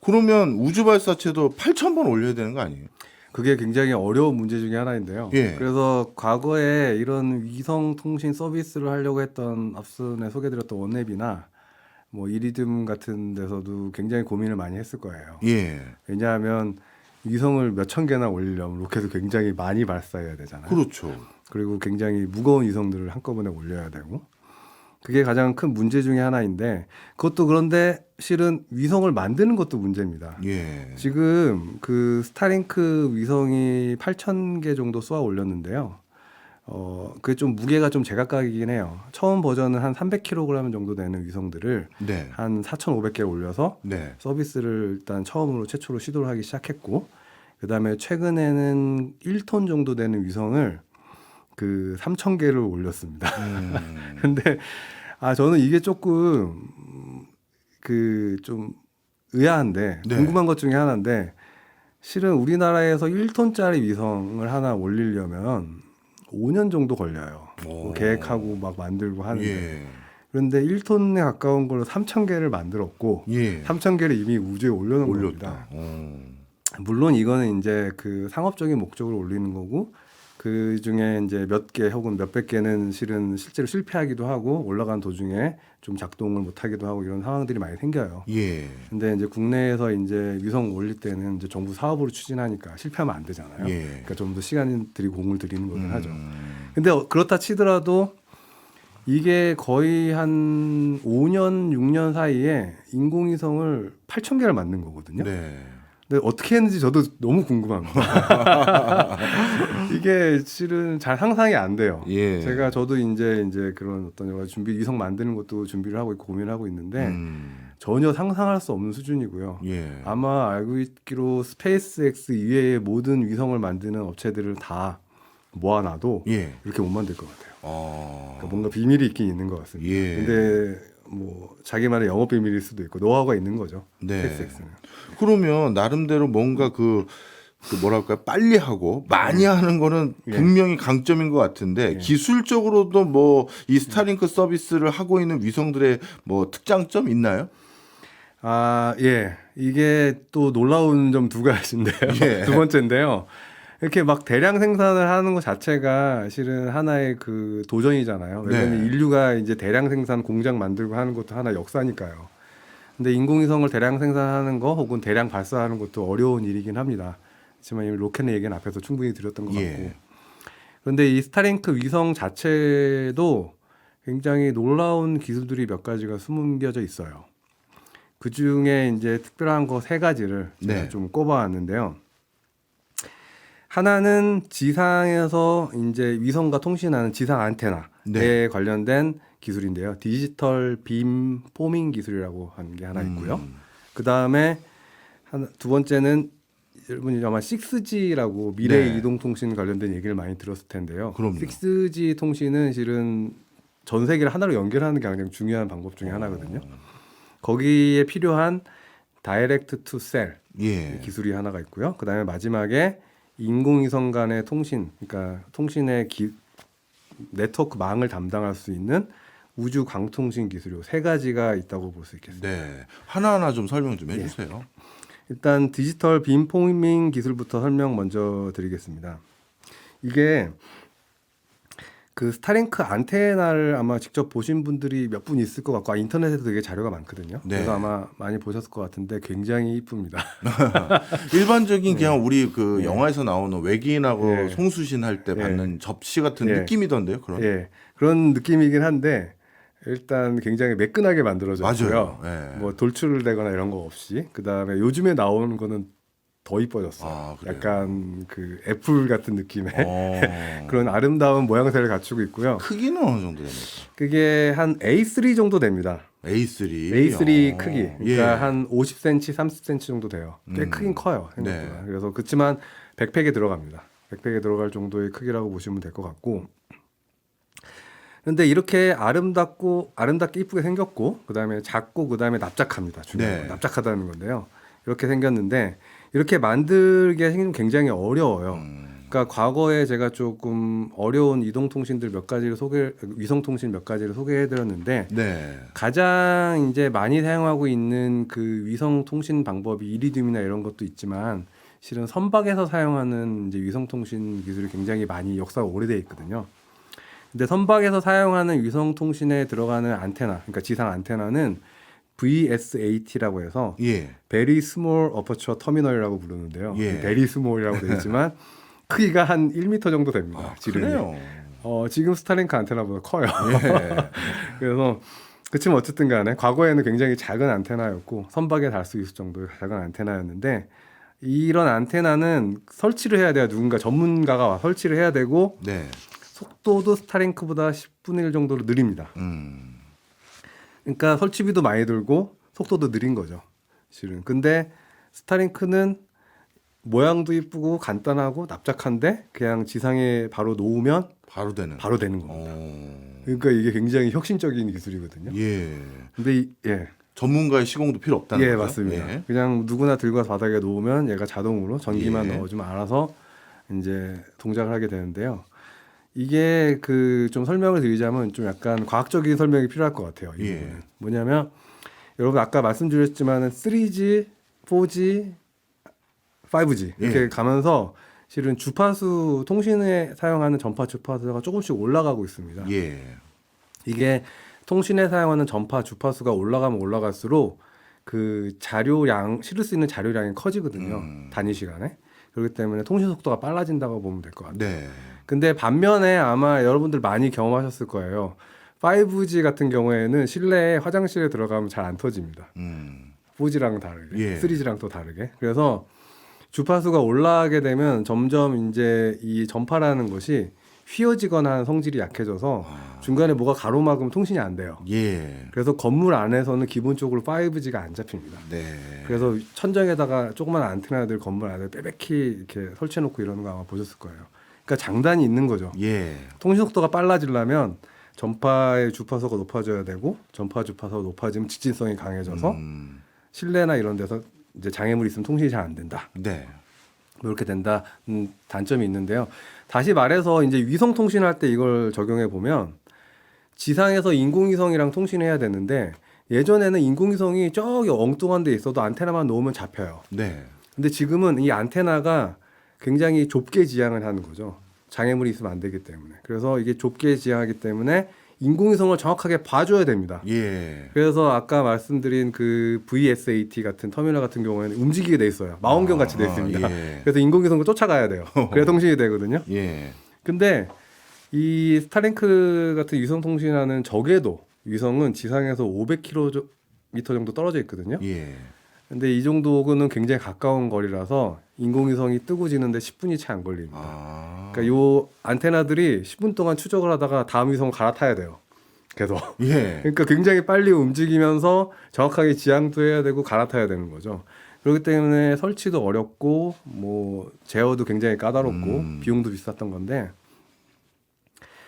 그러면 우주 발사체도 8,000번 올려야 되는 거 아니에요? 그게 굉장히 어려운 문제 중에 하나인데요. 예. 그래서 과거에 이런 위성 통신 서비스를 하려고 했던 앞선에 소개드렸던 원앱이나 뭐 이리듐 같은 데서도 굉장히 고민을 많이 했을 거예요. 예. 왜냐하면 위성을 몇천 개나 올리려면 로켓을 굉장히 많이 발사해야 되잖아요. 그렇죠. 그리고 굉장히 무거운 위성들을 한꺼번에 올려야 되고 그게 가장 큰 문제 중에 하나인데 그것도 그런데 실은 위성을 만드는 것도 문제입니다. 예. 지금 그 스타링크 위성이 8,000개 정도 쏘아 올렸는데요. 그게 좀 무게가 좀 제각각이긴 해요. 처음 버전은 한 300kg 정도 되는 위성들을 네. 한 4,500개 올려서 네. 서비스를 일단 처음으로 최초로 시도를 하기 시작했고 그다음에 최근에는 1톤 정도 되는 위성을 그 3,000개를 올렸습니다. 근데 저는 이게 조금 그 좀 의아한데 네. 궁금한 것 중에 하나인데 실은 우리나라에서 1톤짜리 위성을 하나 올리려면 5년 정도 걸려요. 뭐 계획하고 막 만들고 하는데 예. 그런데 1톤에 가까운 걸로 3,000개를 만들었고 예. 3,000개를 이미 우주에 올려놓은 올렸다. 겁니다. 물론 이거는 이제 그 상업적인 목적으로 올리는 거고 그 중에 이제 몇 개 혹은 몇백 개는 실제로 실패하기도 하고 올라간 도중에 좀 작동을 못하기도 하고 이런 상황들이 많이 생겨요. 예. 근데 이제 국내에서 이제 위성 올릴 때는 이제 정부 사업으로 추진하니까 실패하면 안 되잖아요. 예. 그러니까 좀 더 시간 들이고 공을 들이는 거긴 하죠. 근데 그렇다 치더라도 이게 거의 한 5년, 6년 사이에 인공위성을 8,000개를 만든 거거든요. 네. 근데 어떻게 했는지 저도 너무 궁금합니다. 이게 실은 잘 상상이 안 돼요. 예. 저도 이제 그런 어떤 여러 가지 위성 만드는 것도 준비를 하고 있고 고민을 하고 있는데 전혀 상상할 수 없는 수준이고요. 예. 아마 알고 있기로 스페이스X 이외의 모든 위성을 만드는 업체들을 다 모아놔도 예. 이렇게 못 만들 것 같아요. 어. 그러니까 뭔가 비밀이 있긴 있는 것 같습니다. 예. 근데 뭐 자기만의 영업 비밀일 수도 있고 노하우가 있는 거죠. 네. 스페이스X는. 그러면 나름대로 뭔가 그 뭐랄까요, 빨리 하고 많이 하는 거는 예. 분명히 강점인 것 같은데 기술적으로도 뭐 이 스타링크 서비스를 하고 있는 위성들의 뭐 특장점 있나요? 예. 이게 또 놀라운 점 두 가지인데요. 예. 두 번째인데요. 이렇게 막 대량 생산을 하는 것 자체가 실은 하나의 그 도전이잖아요. 왜냐면 네. 인류가 이제 대량 생산 공장 만들고 하는 것도 하나 역사니까요. 근데 인공위성을 대량 생산하는 거 혹은 대량 발사하는 것도 어려운 일이긴 합니다. 하지만 이 로켓의 얘기는 앞에서 충분히 드렸던 것 예. 같고. 그런데 이 스타링크 위성 자체도 굉장히 놀라운 기술들이 몇 가지가 숨겨져 있어요. 그 중에 이제 특별한 거 세 가지를 제가 네. 좀 꼽아왔는데요. 하나는 지상에서 이제 위성과 통신하는 지상 안테나에 네. 관련된 기술인데요. 디지털 빔 포밍 기술이라고 하는 게 하나 있고요. 그 다음에 두 번째는 여러분이 아마 6G라고 미래 네. 이동 통신 관련된 얘기를 많이 들었을 텐데요. 그럼요. 6G 통신은 실은 전 세계를 하나로 연결하는 게 가장 중요한 방법 중에 하나거든요. 거기에 필요한 다이렉트 투 셀 예. 기술이 하나가 있고요. 그다음에 마지막에 인공위성 간의 통신, 그러니까 통신의 네트워크 망을 담당할 수 있는 우주 광통신 기술이 세 가지가 있다고 볼 수 있겠습니다. 네. 하나하나 좀 설명 좀 해주세요. 일단 디지털 빔 포밍 기술부터 설명 먼저 드리겠습니다. 이게 그 스타링크 안테나를 아마 직접 보신 분들이 몇 분 있을 것 같고 인터넷에도 되게 자료가 많거든요. 네. 그래서 아마 많이 보셨을 것 같은데 굉장히 이쁩니다. 일반적인 그냥 우리 그 네. 영화에서 나오는 외계인하고 네. 송수신 할 때 네. 받는 접시 같은 네. 느낌이던데요, 그럼? 예, 그런 느낌이긴 한데 일단 굉장히 매끈하게 만들어졌고요. 맞아요. 예. 뭐 돌출되거나 이런 거 없이 그 다음에 요즘에 나오는 거는 더 이뻐졌어요. 아, 그래요? 약간 그 애플 같은 느낌의 어. 그런 아름다운 모양새를 갖추고 있고요. 크기는 어느 정도 됩니까? 그게 한 A3 정도 됩니다. A3. A3 어. 크기. 그러니까 예. 한 50cm, 30cm 정도 돼요. 꽤 크긴 커요. 생각보다. 네. 그래서 그렇지만 백팩에 들어갑니다. 백팩에 들어갈 정도의 크기라고 보시면 될 것 같고. 근데 이렇게 아름답게 이쁘게 생겼고, 그다음에 작고, 그다음에 납작합니다. 중요한 네. 건 납작하다는 건데요. 이렇게 생겼는데 이렇게 만들기가 굉장히 어려워요. 그러니까 과거에 제가 조금 어려운 이동통신들 위성통신 몇 가지를 소개해드렸는데 네. 가장 이제 많이 사용하고 있는 그 위성통신 방법이 이리듐이나 이런 것도 있지만 실은 선박에서 사용하는 이제 위성통신 기술이 굉장히 많이 역사가 오래돼 있거든요. 근데 선박에서 사용하는 위성통신에 들어가는 안테나, 그러니까 지상 안테나는 VSAT라고 해서 예. Very Small Aperture Terminal이라고 부르는데요. 예. Very Small이라고 되어 있지만 크기가 한 1m 정도 됩니다. 지름이. 그래요. 지금 스타링크 안테나보다 커요. 예. 그래서 그치만 어쨌든 간에 과거에는 굉장히 작은 안테나였고 선박에 달 수 있을 정도의 작은 안테나였는데 이런 안테나는 설치를 해야 돼요. 누군가 전문가가 와 설치를 해야 되고 네. 속도도 스타링크보다 10분의 1 정도로 느립니다. 그러니까 설치비도 많이 들고 속도도 느린 거죠. 실은. 근데 스타링크는 모양도 이쁘고 간단하고 납작한데 그냥 지상에 바로 놓으면 바로 되는. 바로 되는 겁니다. 어. 그러니까 이게 굉장히 혁신적인 기술이거든요. 예. 근데 전문가의 시공도 필요 없다는 거죠? 맞습니다. 예. 그냥 누구나 들고 와서 바닥에 놓으면 얘가 자동으로 전기만 예. 넣어주면 알아서 이제 동작을 하게 되는데요. 이게 그 좀 설명을 드리자면 좀 약간 과학적인 설명이 필요할 것 같아요. 이 예. 부분은. 뭐냐면 여러분 아까 말씀드렸지만은 3G, 4G, 5G 이렇게 예. 가면서 실은 주파수 통신에 사용하는 전파 주파수가 조금씩 올라가고 있습니다. 예. 이게 통신에 사용하는 전파 주파수가 올라가면 올라갈수록 그 자료량 실을 수 있는 자료량이 커지거든요. 단위 시간에. 그렇기 때문에 통신 속도가 빨라진다고 보면 될 것 같아요. 네. 근데 반면에 아마 여러분들 많이 경험하셨을 거예요. 5G 같은 경우에는 실내에 화장실에 들어가면 잘 안 터집니다. 4G랑 다르게, 예. 3G랑 또 다르게. 그래서 주파수가 올라가게 되면 점점 이제 이 전파라는 것이 휘어지거나 하는 성질이 약해져서 중간에 뭐가 가로막으면 통신이 안 돼요. 예. 그래서 건물 안에서는 기본적으로 5G가 안 잡힙니다. 네. 그래서 천정에다가 조그만 안테나들 건물 안에 빼빼히 이렇게 설치해놓고 이러는 거 아마 보셨을 거예요. 그러니까 장단이 있는 거죠. 예. 통신 속도가 빨라지려면 전파의 주파수가 높아져야 되고 전파 주파수가 높아지면 직진성이 강해져서 실내나 이런 데서 이제 장애물이 있으면 통신이 잘 안 된다. 네. 뭐 이렇게 된다 단점이 있는데요. 다시 말해서 이제 위성 통신할 때 이걸 적용해 보면 지상에서 인공위성이랑 통신해야 되는데 예전에는 인공위성이 저기 엉뚱한 데 있어도 안테나만 놓으면 잡혀요. 네. 근데 지금은 이 안테나가 굉장히 좁게 지향을 하는 거죠. 장애물이 있으면 안 되기 때문에. 그래서 이게 좁게 지향하기 때문에 인공위성을 정확하게 봐줘야 됩니다. 예. 그래서 아까 말씀드린 그 VSAT 같은 터미널 같은 경우에는 움직이게 돼 있어요. 망원경 같이 돼 있습니다. 예. 그래서 인공위성을 쫓아가야 돼요. 그래야 통신이 되거든요. 예. 근데 이 스타링크 같은 위성 통신하는 적외도 위성은 지상에서 500km 정도 떨어져 있거든요. 예. 근데 이 정도는 굉장히 가까운 거리라서 인공위성이 뜨고 지는데 10분이 채 안 걸립니다. 아. 그러니까 요 안테나들이 10분 동안 추적을 하다가 다음 위성을 갈아타야 돼요. 계속. 예. 그러니까 굉장히 빨리 움직이면서 정확하게 지향도 해야 되고 갈아타야 되는 거죠. 그렇기 때문에 설치도 어렵고 뭐 제어도 굉장히 까다롭고 비용도 비쌌던 건데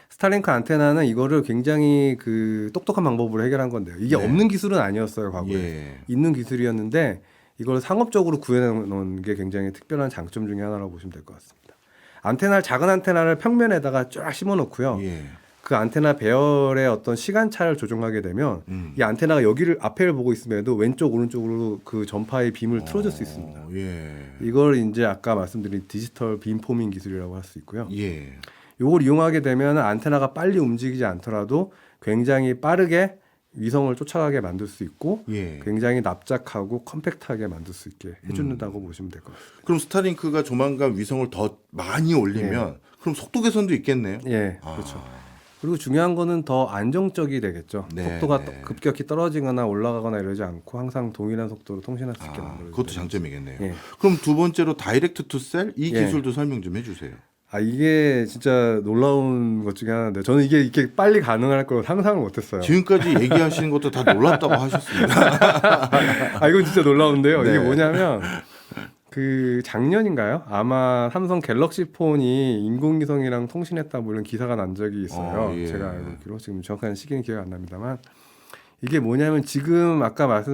스타링크 안테나는 이거를 굉장히 그 똑똑한 방법으로 해결한 건데요. 이게 네. 없는 기술은 아니었어요, 과거에. 예. 있는 기술이었는데 이걸 상업적으로 구현해 놓은 게 굉장히 특별한 장점 중에 하나라고 보시면 될 것 같습니다. 작은 안테나를 평면에다가 쫙 심어 놓고요. 예. 그 안테나 배열의 어떤 시간차를 조정하게 되면 이 안테나가 여기를 앞에를 보고 있음에도 왼쪽 오른쪽으로 그 전파의 빔을 틀어줄 수 있습니다. 예. 이걸 이제 아까 말씀드린 디지털 빔포밍 기술이라고 할 수 있고요. 예. 이걸 이용하게 되면 안테나가 빨리 움직이지 않더라도 굉장히 빠르게 위성을 쫓아가게 만들 수 있고 예. 굉장히 납작하고 컴팩트하게 만들 수 있게 해준다고 보시면 될 것 같습니다. 그럼 스타링크가 조만간 위성을 더 많이 올리면 그럼 속도 개선도 있겠네요. 예, 그렇죠. 그리고 중요한 거는 더 안정적이 되겠죠. 네, 속도가 네. 급격히 떨어지거나 올라가거나 이러지 않고 항상 동일한 속도로 통신할 수 있게 만들어요. 그것도 장점이겠네요. 예. 그럼 두 번째로 다이렉트 투 셀 이 예. 기술도 설명 좀 해주세요. 이게 진짜 놀라운 것 중에 하나인데 저는 이게 이렇게 빨리 가능할 걸 상상을 못했어요. 지금까지 얘기하시는 것도 다 놀랍다고 하셨습니다. 이건 진짜 놀라운데요. 네. 이게 뭐냐면 그 작년인가요? 아마 삼성 갤럭시 폰이 인공위성이랑 통신했다 뭐 이런 기사가 난 적이 있어요. 예. 제가 알기로 지금 정확한 시기는 기억 안 납니다만 이게 뭐냐면 지금 아까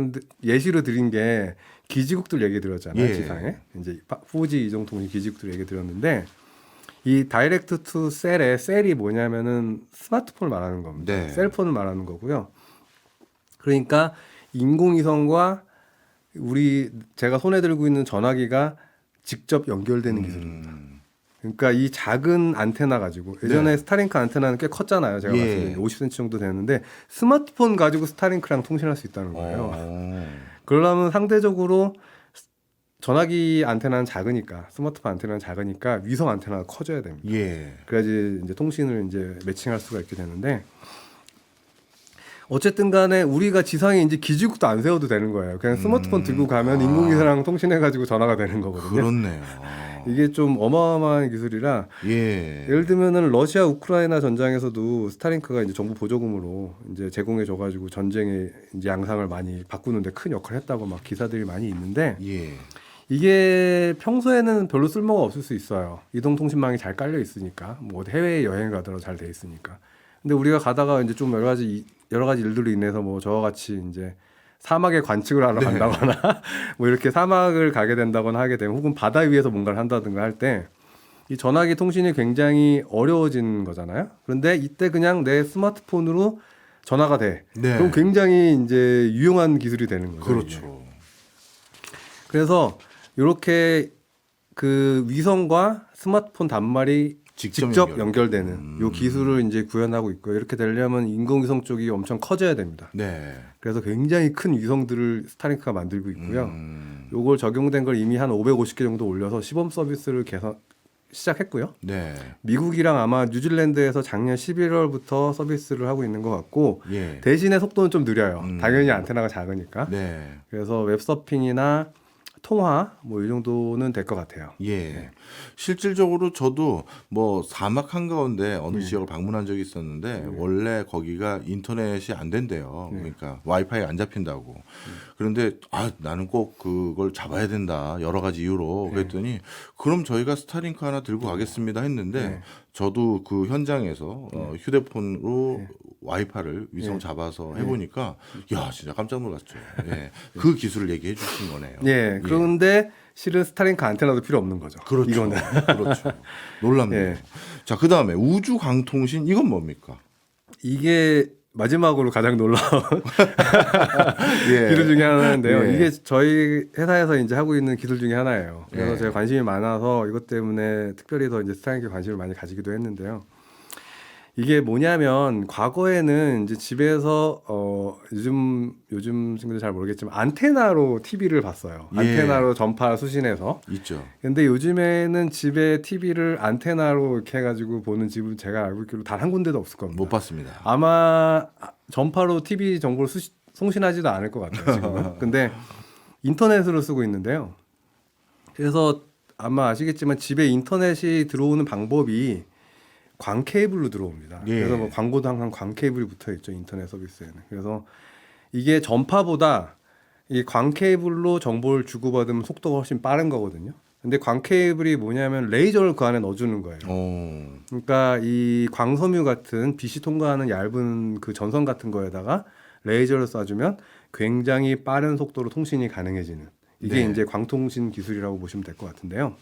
예시로 드린 게 기지국들 얘기 들었잖아요. 예. 지상에 이제 4G 이동통신 기지국들 얘기 들었는데 이 다이렉트 투 셀의 셀이 뭐냐면은 스마트폰을 말하는 겁니다. 네. 셀폰을 말하는 거고요. 그러니까 인공위성과 제가 손에 들고 있는 전화기가 직접 연결되는 기술입니다. 그러니까 이 작은 안테나 가지고 예전에 네. 스타링크 안테나는 꽤 컸잖아요. 제가 예. 봤을 때 50cm 정도 되는데 스마트폰 가지고 스타링크랑 통신할 수 있다는 거예요. 그러려면 상대적으로 전화기 안테나는 작으니까 스마트폰 안테나는 작으니까 위성 안테나가 커져야 됩니다. 예. 그래야지 이제 통신을 이제 매칭할 수가 있게 되는데 어쨌든 간에 우리가 지상에 이제 기지국도 안 세워도 되는 거예요. 그냥 스마트폰 들고 가면 인공위성이랑 통신해가지고 전화가 되는 거거든요. 그렇네요. 이게 좀 어마어마한 기술이라 예. 예를 들면은 러시아 우크라이나 전장에서도 스타링크가 이제 정부 보조금으로 이제 제공해줘가지고 전쟁의 이제 양상을 많이 바꾸는데 큰 역할을 했다고 막 기사들이 많이 있는데 예. 이게 평소에는 별로 쓸모가 없을 수 있어요. 이동통신망이 잘 깔려 있으니까 뭐 해외 여행 가더라도 잘 돼 있으니까. 근데 우리가 가다가 이제 좀 여러 가지 일들로 인해서 뭐 저와 같이 이제 사막에 관측을 하러 간다거나 뭐 이렇게 사막을 가게 된다거나 하게 되면 혹은 바다 위에서 뭔가를 한다든가 할 때 이 전화기 통신이 굉장히 어려워진 거잖아요. 그런데 이때 그냥 내 스마트폰으로 전화가 돼. 네. 그럼 굉장히 이제 유용한 기술이 되는 거죠. 이게. 그렇죠. 그래서 이렇게 그 위성과 스마트폰 단말이 직접 연결되는 요 기술을 이제 구현하고 있고 이렇게 되려면 인공위성 쪽이 엄청 커져야 됩니다. 네. 그래서 굉장히 큰 위성들을 스타링크가 만들고 있고요. 요걸 적용된 걸 이미 한 550개 정도 올려서 시범 서비스를 시작했고요. 네. 미국이랑 아마 뉴질랜드에서 작년 11월부터 서비스를 하고 있는 것 같고 예. 대신에 속도는 좀 느려요. 당연히 안테나가 작으니까. 네. 그래서 웹서핑이나 통화 뭐 이 정도는 될 것 같아요. 예. 실질적으로 저도 뭐 사막 한가운데 어느 지역을 방문한 적이 있었는데 원래 거기가 인터넷이 안 된대요. 그러니까 와이파이가 안 잡힌다고. 그런데 나는 꼭 그걸 잡아야 된다. 여러 가지 이유로. 그랬더니 그럼 저희가 스타링크 하나 들고 가겠습니다 했는데 저도 그 현장에서 휴대폰으로 와이파이를 위성 잡아서 해보니까 야 진짜 깜짝 놀랐죠. 예. 그 기술을 얘기해 주신 거네요. 예. 그런데 실은 스타링크 안테나도 필요 없는 거죠. 그렇죠. 이거는. 그렇죠. 놀랍네요. 예. 자, 그다음에 우주 강통신 이건 뭡니까? 이게 마지막으로 가장 놀라운 예. 기술 중에 하나인데요. 예. 이게 저희 회사에서 이제 하고 있는 기술 중에 하나예요. 그래서 예. 제가 관심이 많아서 이것 때문에 특별히 더 이제 스타링크에 관심을 많이 가지기도 했는데요. 이게 뭐냐면 과거에는 이제 집에서 요즘 친구들 잘 모르겠지만 안테나로 TV를 봤어요. 예. 안테나로 전파 수신해서. 있죠. 근데 요즘에는 집에 TV를 안테나로 이렇게 해가지고 보는 집은 제가 알고 있기로 단 한 군데도 없을 겁니다. 못 봤습니다. 아마 전파로 TV 정보를 송신하지도 않을 것 같아요. 지금은. 근데 인터넷으로 쓰고 있는데요. 그래서 아마 아시겠지만 집에 인터넷이 들어오는 방법이 광 케이블로 들어옵니다. 예. 그래서 뭐 광고도 항상 광 케이블이 붙어 있죠. 인터넷 서비스에는. 그래서 이게 전파보다 이 광 케이블로 정보를 주고받으면 속도가 훨씬 빠른 거거든요. 근데 광 케이블이 뭐냐면 레이저를 그 안에 넣어주는 거예요. 그러니까 이 광섬유 같은 빛이 통과하는 얇은 그 전선 같은 거에다가 레이저를 쏴주면 굉장히 빠른 속도로 통신이 가능해지는 이게 네. 이제 광통신 기술이라고 보시면 될 것 같은데요.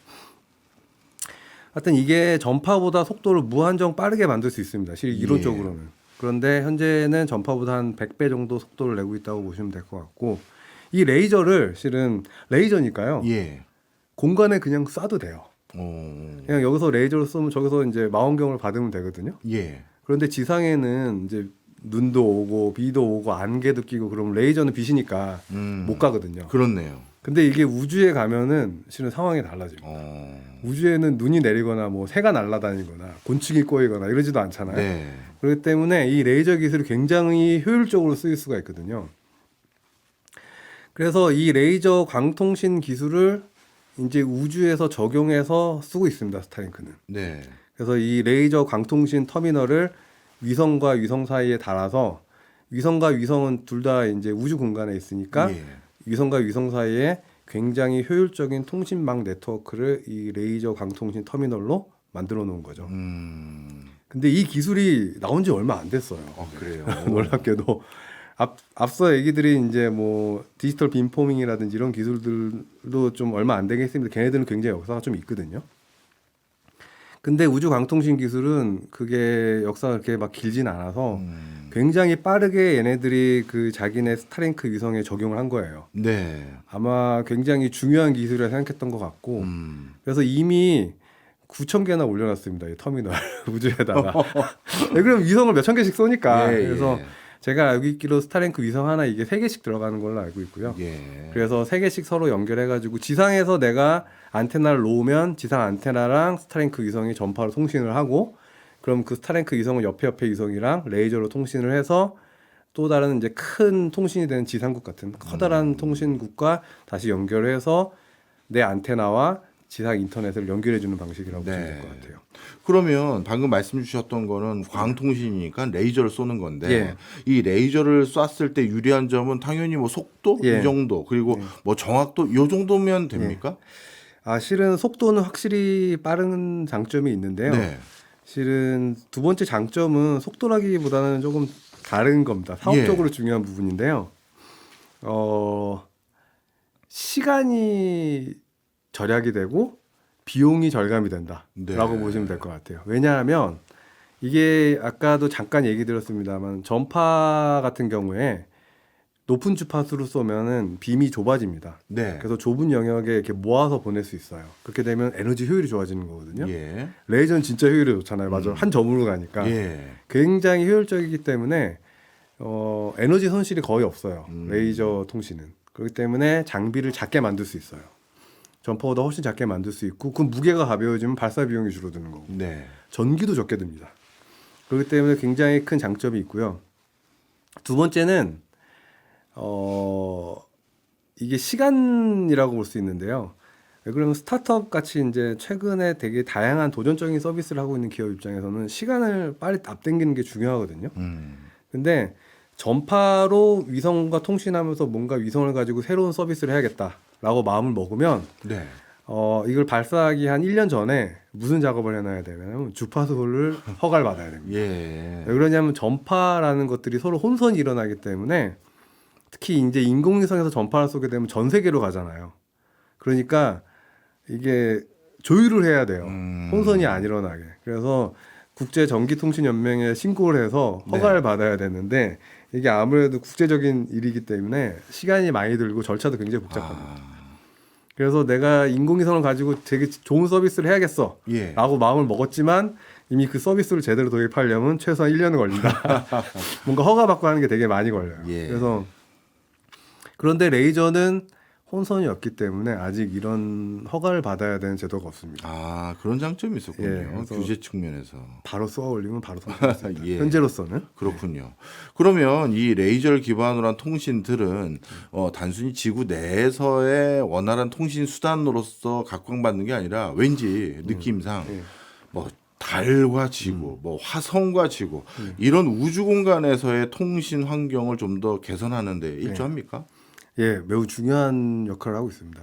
하여튼 이게 전파보다 속도를 무한정 빠르게 만들 수 있습니다. 실 이론적으로는. 그런데 현재는 전파보다 한 100배 정도 속도를 내고 있다고 보시면 될 것 같고 이 레이저를 실은 레이저니까요. 예. 공간에 그냥 쏴도 돼요. 그냥 여기서 레이저를 쏘면 저기서 이제 망원경을 받으면 되거든요. 예. 그런데 지상에는 이제 눈도 오고 비도 오고 안개도 끼고 그러면 레이저는 빛이니까 못 가거든요. 그렇네요. 근데 이게 우주에 가면은 실은 상황이 달라집니다. 우주에는 눈이 내리거나 뭐 새가 날아다니거나 곤충이 꼬이거나 이러지도 않잖아요. 네. 그렇기 때문에 이 레이저 기술이 굉장히 효율적으로 쓰일 수가 있거든요. 그래서 이 레이저 광통신 기술을 이제 우주에서 적용해서 쓰고 있습니다. 스타링크는. 네. 그래서 이 레이저 광통신 터미널을 위성과 위성 사이에 달아서 위성과 위성은 둘 다 이제 우주 공간에 있으니까 예. 위성과 위성 사이에 굉장히 효율적인 통신망 네트워크를 이 레이저 광통신 터미널로 만들어 놓은 거죠. 근데 이 기술이 나온 지 얼마 안 됐어요. 그래요. 놀랍게도 앞서 얘기들이 이제 뭐 디지털 빔포밍이라든지 이런 기술들도 좀 얼마 안 되겠습니다. 걔네들은 굉장히 역사가 좀 있거든요. 근데 우주 광통신 기술은 그게 역사가 그렇게 막 길진 않아서 굉장히 빠르게 얘네들이 그 자기네 스타링크 위성에 적용을 한 거예요. 네. 아마 굉장히 중요한 기술이라 생각했던 것 같고 그래서 이미 9,000개나 올려놨습니다. 이 터미널 우주에다가. 네, 그럼 위성을 몇천 개씩 쏘니까. 예, 그래서 예. 제가 알고 있기로 스타링크 위성 하나 이게 3개씩 들어가는 걸로 알고 있고요. 예. 그래서 3개씩 서로 연결해가지고 지상에서 내가 안테나를 놓으면 지상 안테나랑 스타링크 위성이 전파로 통신을 하고 그럼 그 스타링크 위성은 옆에 위성이랑 레이저로 통신을 해서 또 다른 이제 큰 통신이 되는 지상국 같은 커다란 통신국과 다시 연결해서 내 안테나와 지상 인터넷을 연결해주는 방식이라고 보시면 될 것 같아요. 그러면 방금 말씀 주셨던 거는 광통신이니까 레이저를 쏘는 건데 예. 이 레이저를 쐈을 때 유리한 점은 당연히 뭐 속도 예. 이 정도 그리고 뭐 정확도 이 정도면 됩니까? 실은 속도는 확실히 빠른 장점이 있는데요. 네. 실은 두 번째 장점은 속도라기보다는 조금 다른 겁니다. 사업적으로 중요한 부분인데요. 시간이 절약이 되고 비용이 절감이 된다라고 네. 보시면 될 것 같아요. 왜냐하면 이게 아까도 잠깐 얘기 드렸습니다만 전파 같은 경우에 높은 주파수로 쏘면은 빔이 좁아집니다. 네. 그래서 좁은 영역에 이렇게 모아서 보낼 수 있어요. 그렇게 되면 에너지 효율이 좋아지는 거거든요. 예. 레이저는 진짜 효율이 좋잖아요. 맞아. 한 점으로 가니까 예. 굉장히 효율적이기 때문에 에너지 손실이 거의 없어요. 레이저 통신은. 그렇기 때문에 장비를 작게 만들 수 있어요. 전파보다 훨씬 작게 만들 수 있고 그 무게가 가벼워지면 발사 비용이 줄어드는 거고 네. 전기도 적게 듭니다. 그렇기 때문에 굉장히 큰 장점이 있고요. 두 번째는 이게 시간이라고 볼 수 있는데요. 왜 그러면 스타트업 같이 이제 최근에 되게 다양한 도전적인 서비스를 하고 있는 기업 입장에서는 시간을 빨리 앞당기는 게 중요하거든요. 근데 전파로 위성과 통신하면서 뭔가 위성을 가지고 새로운 서비스를 해야겠다라고 마음을 먹으면 네. 이걸 발사하기 한 1년 전에 무슨 작업을 해놔야 되냐면 주파수를 허가를 받아야 됩니다. 예. 왜 그러냐면 전파라는 것들이 서로 혼선이 일어나기 때문에 특히 이제 인공위성에서 전파를 쏘게 되면 전 세계로 가잖아요. 그러니까 이게 조율을 해야 돼요. 혼선이 안 일어나게. 그래서 국제전기통신연맹에 신고를 해서 허가를 받아야 되는데 이게 아무래도 국제적인 일이기 때문에 시간이 많이 들고 절차도 굉장히 복잡합니다. 그래서 내가 인공위성을 가지고 되게 좋은 서비스를 해야겠어 예. 라고 마음을 먹었지만 이미 그 서비스를 제대로 도입하려면 최소한 1년은 걸린다. 뭔가 허가받고 하는 게 되게 많이 걸려요. 예. 그래서 그런데 레이저는 혼선이 없기 때문에 아직 이런 허가를 받아야 되는 제도가 없습니다. 그런 장점이 있었군요. 예, 그래서 규제 측면에서. 바로 쏘아 올리면 바로 쏘습니다. 예. 현재로서는. 그렇군요. 그러면 이 레이저를 기반으로 한 통신들은 단순히 지구 내에서의 원활한 통신 수단으로서 각광받는 게 아니라 왠지 느낌상 뭐 달과 지구, 뭐 화성과 지구 이런 우주 공간에서의 통신 환경을 좀 더 개선하는 데 일조합니까? 예, 매우 중요한 역할을 하고 있습니다.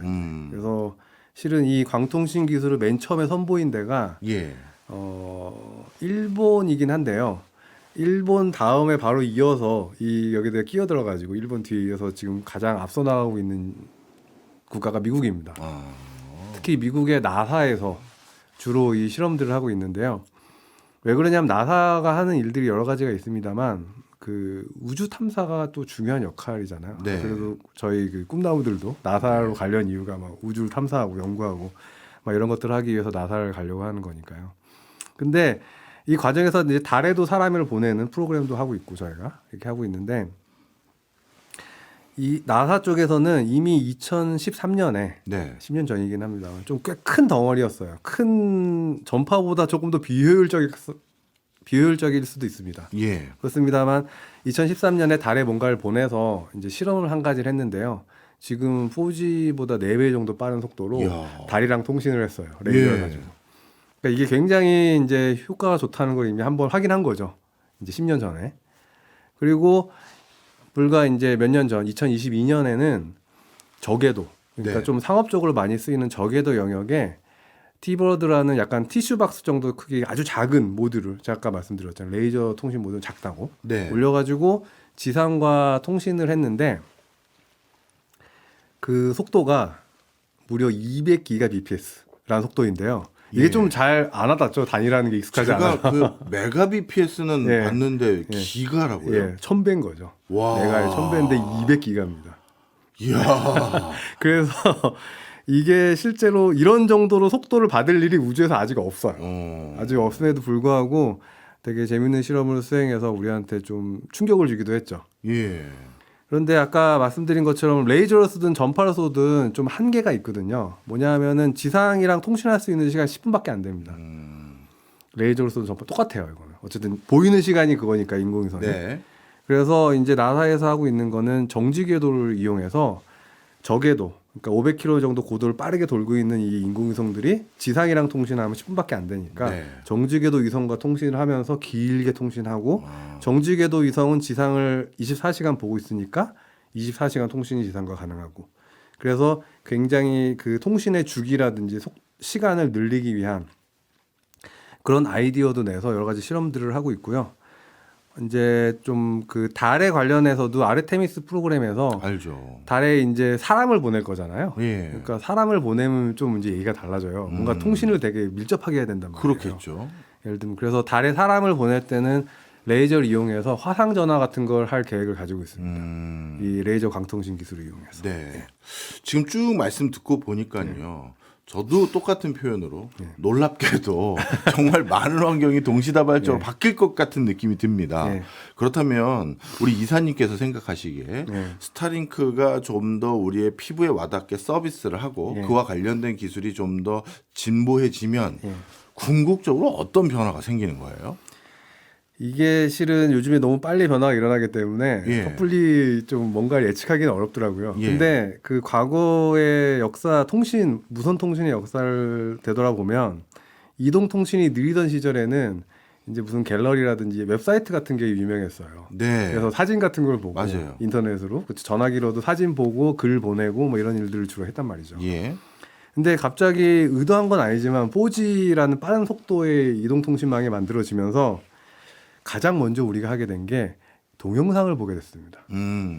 그래서 실은 이 광통신 기술을 맨 처음에 선보인 데가 예. 일본이긴 한데요. 일본 다음에 바로 이어서 여기다 끼어 들어가지고 일본 뒤에 이어서 지금 가장 앞서 나가고 있는 국가가 미국입니다. 특히 미국의 나사에서 주로 이 실험들을 하고 있는데요. 왜 그러냐면 나사가 하는 일들이 여러 가지가 있습니다만 그 우주 탐사가 또 중요한 역할이잖아요. 네. 그래서 저희 그 꿈나무들도 나사로 가려는 이유가 막 우주를 탐사하고 연구하고 막 이런 것들을 하기 위해서 나사를 가려고 하는 거니까요. 근데 이 과정에서 이제 달에도 사람을 보내는 프로그램도 하고 있고 저희가 이렇게 하고 있는데 이 나사 쪽에서는 이미 2013년에 네. 10년 전이긴 합니다만 좀 꽤 큰 덩어리였어요. 큰 전파보다 조금 더 비효율적일 수도 있습니다. 예. 그렇습니다만 2013년에 달에 뭔가를 보내서 이제 실험을 한 가지를 했는데요. 지금 4G보다 4배 정도 빠른 속도로 이야. 달이랑 통신을 했어요. 레이저를 예. 가지고. 그러니까 이게 굉장히 이제 효과가 좋다는 걸 이미 한번 확인한 거죠. 이제 10년 전에. 그리고 불과 이제 몇 년 전, 2022년에는 저궤도, 그러니까 네. 좀 상업적으로 많이 쓰이는 저궤도 영역에 T버드라는 약간 티슈박스 정도 크기의 아주 작은 모듈을 제가 아까 말씀드렸잖아요. 레이저 통신 모듈 작다고 네. 올려가지고 지상과 통신을 했는데 그 속도가 무려 200GBps라는 속도인데요. 이게 예. 좀 잘 안 와닿죠. 단위라는 게 익숙하지 않아요. 제가 그 메가bps는 예. 봤는데 예. 기가라고요. 예, 1000배인 거죠. 와. 내가 1000배인데 200기가입니다. 이야. 그래서 이게 실제로 이런 정도로 속도를 받을 일이 우주에서 아직 없어요. 아직 없음에도 불구하고 되게 재밌는 실험을 수행해서 우리한테 좀 충격을 주기도 했죠. 예. 그런데 아까 말씀드린 것처럼 레이저로 쓰든 전파로 쏘든 좀 한계가 있거든요. 뭐냐면은 지상이랑 통신할 수 있는 시간 10분밖에 안 됩니다. 레이저로 쏘든 전파 똑같아요, 이거는. 어쨌든 보이는 시간이 그거니까 인공위성이. 네. 그래서 이제 나사에서 하고 있는 거는 정지 궤도를 이용해서 저궤도, 그러니까 500km 정도 고도를 빠르게 돌고 있는 이 인공위성들이 지상이랑 통신하면 10분밖에 안 되니까 네. 정지궤도 위성과 통신을 하면서 길게 통신하고 정지궤도 위성은 지상을 24시간 보고 있으니까 24시간 통신이 지상과 가능하고 그래서 굉장히 그 통신의 주기라든지 시간을 늘리기 위한 그런 아이디어도 내서 여러 가지 실험들을 하고 있고요. 이제 좀 그 달에 관련해서도 아르테미스 프로그램에서 알죠. 달에 이제 사람을 보낼 거잖아요. 예. 그러니까 사람을 보내면 좀 이제 얘기가 달라져요. 뭔가 통신을 되게 밀접하게 해야 된단 말이에요. 그렇겠죠. 예를 들면 그래서 달에 사람을 보낼 때는 레이저를 이용해서 화상 전화 같은 걸 할 계획을 가지고 있습니다. 이 레이저 광통신 기술을 이용해서. 네. 지금 쭉 말씀 듣고 보니까요. 저도 똑같은 표현으로 놀랍게도 정말 많은 환경이 동시다발적으로 네. 바뀔 것 같은 느낌이 듭니다. 네. 그렇다면 우리 이사님께서 생각하시기에 네. 스타링크가 좀 더 우리의 피부에 와닿게 서비스를 하고 네. 그와 관련된 기술이 좀 더 진보해지면 네. 궁극적으로 어떤 변화가 생기는 거예요? 이게 실은 요즘에 너무 빨리 변화가 일어나기 때문에 예. 섣불리 좀 뭔가를 예측하기는 어렵더라고요. 예. 근데 그 과거의 역사, 무선 통신의 역사를 되돌아보면 이동 통신이 느리던 시절에는 이제 무슨 갤러리라든지 웹사이트 같은 게 유명했어요. 네. 그래서 사진 같은 걸 보고 맞아요. 인터넷으로 그치, 전화기로도 사진 보고 글 보내고 뭐 이런 일들을 주로 했단 말이죠. 예. 근데 갑자기 의도한 건 아니지만 4G라는 빠른 속도의 이동 통신망이 만들어지면서 가장 먼저 우리가 하게 된 게 동영상을 보게 됐습니다.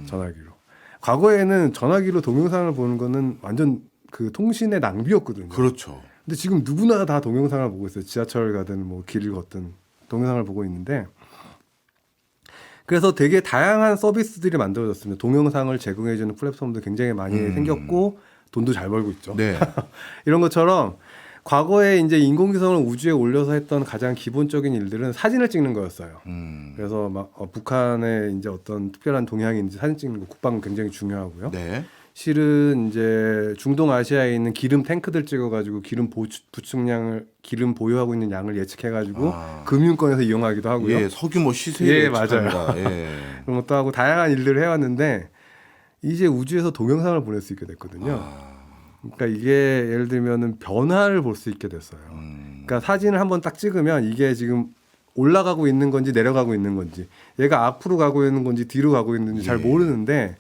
전화기로. 과거에는 전화기로 동영상을 보는 거는 완전 그 통신의 낭비였거든요. 그렇죠. 근데 지금 누구나 다 동영상을 보고 있어요. 지하철 가든 뭐 길을 걷든 동영상을 보고 있는데 그래서 되게 다양한 서비스들이 만들어졌습니다. 동영상을 제공해주는 플랫폼도 굉장히 많이 생겼고 돈도 잘 벌고 있죠. 네. 이런 것처럼 과거에 이제 인공위성을 우주에 올려서 했던 가장 기본적인 일들은 사진을 찍는 거였어요. 그래서 막 북한의 이제 어떤 특별한 동향인지 사진 찍는 거 국방은 굉장히 중요하고요. 네. 실은 이제 중동 아시아에 있는 기름 탱크들 찍어가지고 기름 보유하고 있는 양을 예측해가지고 금융권에서 이용하기도 하고요. 예, 소규모 시세 예, 맞아요. 예. 그런 것도 하고 다양한 일들을 해왔는데 이제 우주에서 동영상을 보낼 수 있게 됐거든요. 그러니까 이게 예를 들면은 변화를 볼 수 있게 됐어요. 그러니까 사진을 한번 딱 찍으면 이게 지금 올라가고 있는 건지 내려가고 있는 건지 얘가 앞으로 가고 있는 건지 뒤로 가고 있는지 잘 모르는데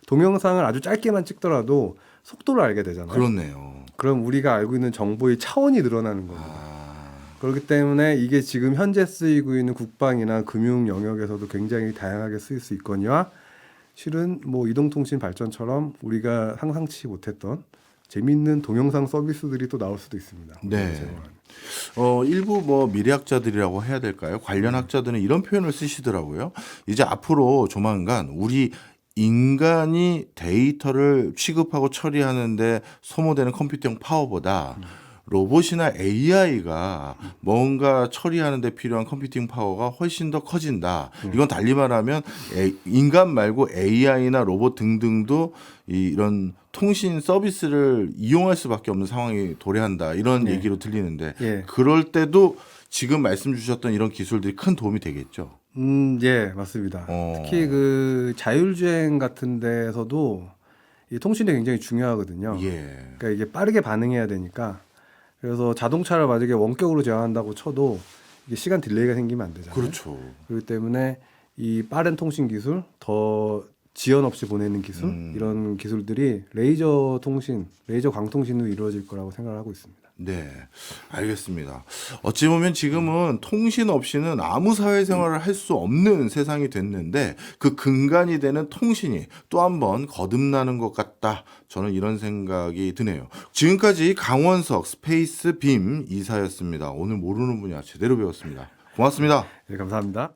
동영상을 아주 짧게만 찍더라도 속도를 알게 되잖아요. 그렇네요. 그럼 우리가 알고 있는 정보의 차원이 늘어나는 겁니다. 그렇기 때문에 이게 지금 현재 쓰이고 있는 국방이나 금융 영역에서도 굉장히 다양하게 쓰일 수 있거니와 실은 뭐 이동통신 발전처럼 우리가 상상치 못했던 재미있는 동영상 서비스들이 또 나올 수도 있습니다. 네. 일부 뭐 미래학자들이라고 해야 될까요? 관련 학자들은 이런 표현을 쓰시더라고요. 이제 앞으로 조만간 우리 인간이 데이터를 취급하고 처리하는데 소모되는 컴퓨터용 파워보다 로봇이나 AI가 뭔가 처리하는 데 필요한 컴퓨팅 파워가 훨씬 더 커진다. 이건 달리 말하면 인간 말고 AI나 로봇 등등도 이런 통신 서비스를 이용할 수밖에 없는 상황이 도래한다. 이런 네. 얘기로 들리는데 예. 그럴 때도 지금 말씀 주셨던 이런 기술들이 큰 도움이 되겠죠. 예, 맞습니다. 특히 그 자율주행 같은 데서도 이 통신이 굉장히 중요하거든요. 예. 그러니까 이게 빠르게 반응해야 되니까 그래서 자동차를 만약에 원격으로 제어한다고 쳐도 이게 시간 딜레이가 생기면 안 되잖아요. 그렇죠. 그렇기 때문에 이 빠른 통신 기술, 더 지연 없이 보내는 기술 이런 기술들이 레이저 통신, 레이저 광통신으로 이루어질 거라고 생각을 하고 있습니다. 네, 알겠습니다. 어찌 보면 지금은 통신 없이는 아무 사회생활을 할 수 없는 세상이 됐는데 그 근간이 되는 통신이 또 한 번 거듭나는 것 같다. 저는 이런 생각이 드네요. 지금까지 강원석 스페이스 빔 이사였습니다. 오늘 모르는 분야 제대로 배웠습니다. 고맙습니다. 네, 감사합니다.